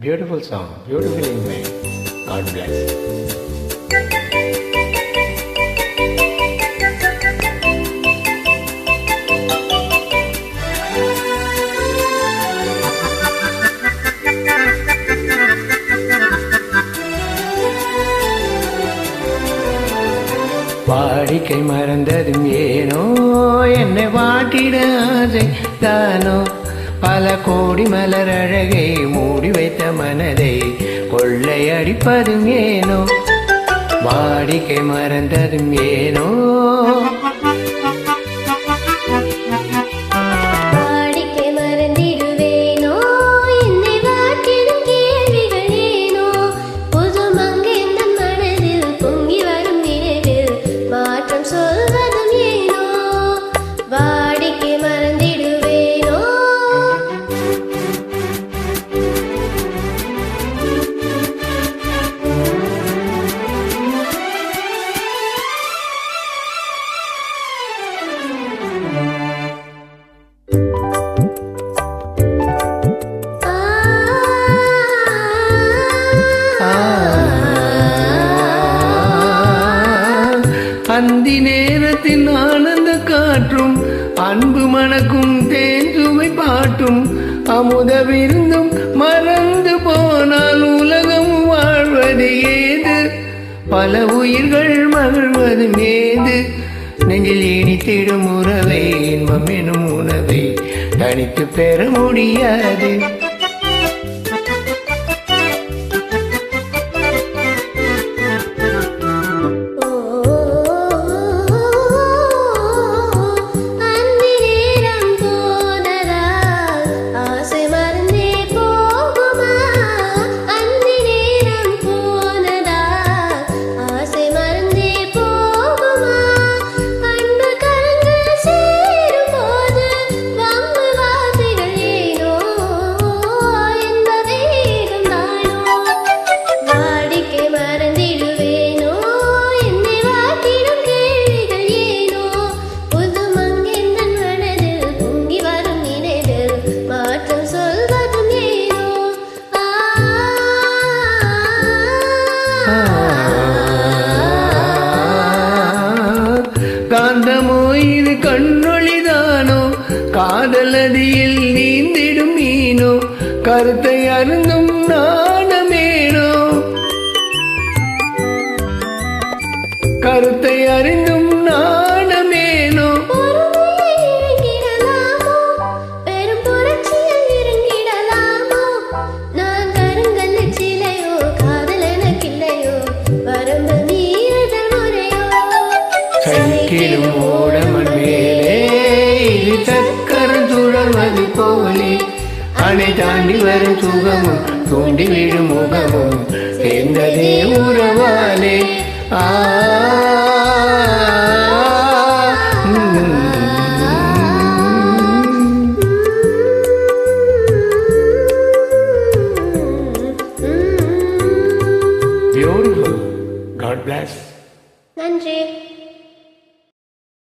Beautiful song, beautifully made. God bless. வாடிக்கை மறந்ததும் ஏனோ என்னை வாட்டிட ஆசை தானோ பல கோடி மலர் அழகை மூடி வைத்த மனதை கொள்ளையடிப்பதும் ஏனோ வாடிக்கை மறந்ததும் ஏனோ அந்தி நேரத்தின் ஆனந்த காற்றும் அன்பு மணக்கும் தேன் சுவை பாட்டும் அமுத விருந்தும் மறந்து போனால் உலகம் வாழ்வது ஏது பல உயிர்கள் மகிழ்வது ஏது நெஞ்சில் இனித்திடும் உறவை இன்பம் எனும் உணவை தனித்து பெற முடியாது காந்தமோ இது கண்ணொளிதானோ காதல் நதியில் நீந்திடும் மீனோ கருத்தை அருந்தும் நாணமேனோ கருத்தை அறிந்தும் நாணமேனோ சைக்கிளும் ஓடமன் மேலே இது சக்கரம் சுழல்வது போலே அணை தாண்டி வரும் சுகமும் தூண்டி விடும் முகமும் சேர்ந்ததே உறவாலே